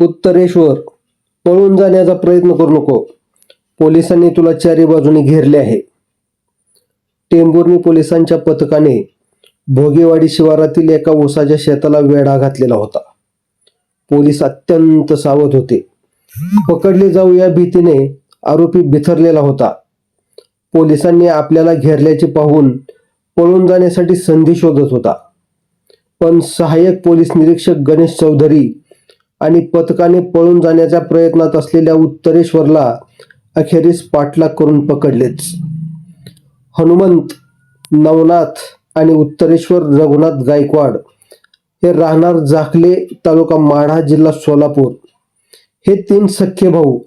उत्तरेश्वर, पळून जाण्याचा प्रयत्न करू नको. पोलिसांनी तुला चारी बाजूने घेरले आहे. टेंभुर्णी पोलिसांच्या पथकाने भोगेवाडी शिवारातील एका ऊसाच्या शेताला वेढा घातलेला होता. पोलीस अत्यंत सावध होते. पकडले जाऊ या भीतीने आरोपी बिथरलेला होता. पोलिसांनी आपल्याला घेरल्याचे पाहून पळून जाण्यासाठी संधी शोधत होता. पण सहाय्यक पोलीस निरीक्षक गणेश चौधरी आणि पथकाने पळून जाण्याच्या प्रयत्नात असलेल्या उत्तरेश्वरला अखेरीस पाठलाग करून पकडलेच. हनुमंत, नवनाथ आणि उत्तरेश्वर रघुनाथ गायकवाड हे राहणार जाखले, तालुका माढा, जिल्हा सोलापूर हे 3 सख्खे भाऊ.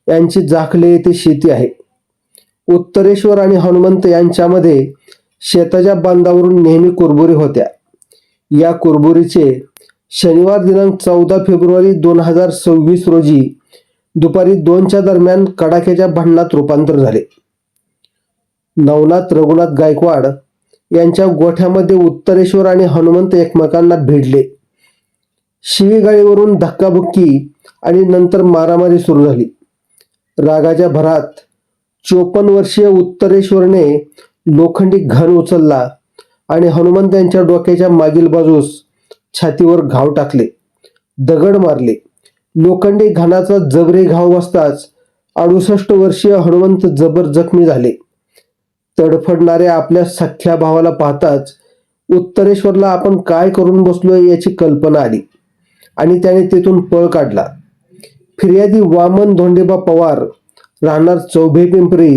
यांची जाखले येथे शेती आहे. उत्तरेश्वर आणि हनुमंत यांच्यामध्ये शेताच्या बांधावरून नेहमी कुरबुरी होत्या. या कुरबुरीचे शनिवार दिनांक 14 फेब्रुवारी 2026 रोजी दुपारी 2च्या दरम्यान कडाक्याच्या भांडणात रूपांतर झाले. नवनाथ रघुनाथ गायकवाड यांच्या गोठ्यामध्ये उत्तरेश्वर आणि हनुमंत एकमेकांना भिडले. शिवीगाळीवरून धक्काबुक्की आणि नंतर मारामारी सुरू झाली. रागाच्या भरात 54 वर्षीय उत्तरेश्वरने लोखंडी घन उचलला आणि हनुमंत यांच्या डोक्याच्या मागील बाजूस छातीवर घाव टाकले, दगड मारले. लोखंडी घनाचा जबरे घाव बसताच 68 वर्षीय हनुमंत जबर जखमी झाले. तडफडणाऱ्या आपल्या सख्ख्या भावाला पाहताच उत्तरेश्वरला आपण काय करून बसलोय याची कल्पना आली आणि त्याने तेथून पळ काढला. फिर्यादी वामन धोंडेबा पवार राहणार चौभे पिंपरी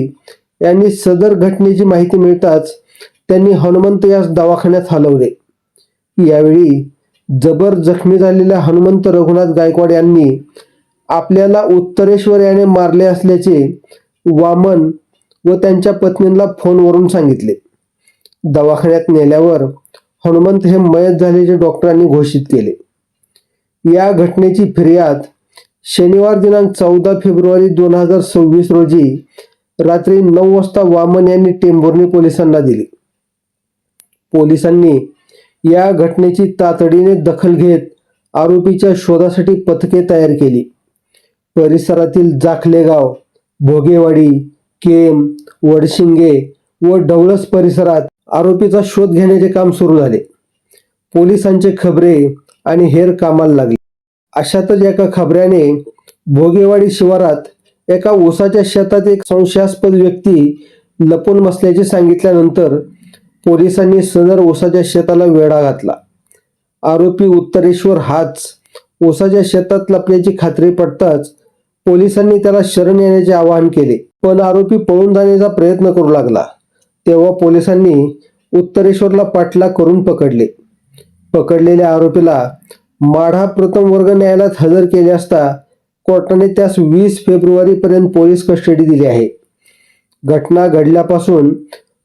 यांनी सदर घटनेची माहिती मिळताच त्यांनी हनुमंत यास दवाखान्यात हलवले. यावेळी जबर जखमी झालेल्या हनुमंत रघुनाथ गायकवाड यांनी आपल्याला उत्तरेश्वर याने मारले असल्याचे वामन व त्यांच्या पत्नीला फोनवरून सांगितले. दवाखान्यात नेल्यावर हनुमंत हे मयत झाल्याचे डॉक्टरांनी घोषित केले. या घटनेची फिर्याद शनिवार दिनांक 14 फेब्रुवारी 2026 रोजी रात्री 9 वाजता वामन यांनी टेंभुर्णी पोलिसांना दिली. पोलिसांनी या घटनेची तातडीने दखल घेत आरोपीच्या शोधासाठी पथके तयार केली. परिसरातील जाखले गाव, भोगेवाडी, केम, वडशिंगे व ढवळस परिसरात आरोपीचा शोध घेण्याचे काम सुरू झाले. पोलिसांचे खबरे आणि हेर कामाला लागले. अशातच एका खबऱ्याने भोगेवाडी शिवारात एका ऊसाच्या शेतात एक संशयास्पद व्यक्ती लपून बसल्याचे सांगितल्यानंतर पोलिसांनी सदर ऊसाच्या शेताला वेढा घातला. आरोपी उत्तरेश्वर हाच ऊसाच्या शेतात लपल्याची खात्री पडताच पोलिसांनी त्याला शरण येण्याचे आवाहन केले. पण आरोपी पळून जाण्याचा प्रयत्न करू लागला. तेव्हा पोलिसांनी उत्तरेश्वरला पाठलाग करून पकडले. पकडलेल्या आरोपीला माढा प्रथम वर्ग न्यायालयात हजर केले असता कोर्टाने त्यास 20 फेब्रुवारी पर्यंत पोलीस कस्टडी दिली आहे. घटना घडल्यापासून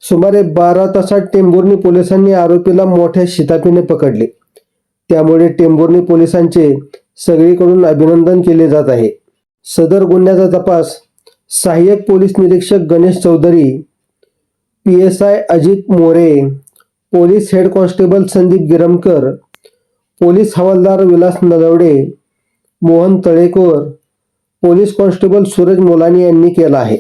सुमारे 12 तासात टेंभुर्णी पोलिसांनी आरोपीला मोठ्या शिताफीने पकडले. त्यामुळे टेंभुर्णी पोलिसांचे सगळीकडून अभिनंदन केले जात आहे. सदर गुन्ह्याचा तपास सहाय्यक पोलीस निरीक्षक Ganesh Chaudhari, PSI Ajit More, police head constable Sandeep Giramkar, police हवालदार विलास नलवडे, मोहन तळेकर, पोलीस कॉन्स्टेबल सूरज मोलानी यांनी केला आहे.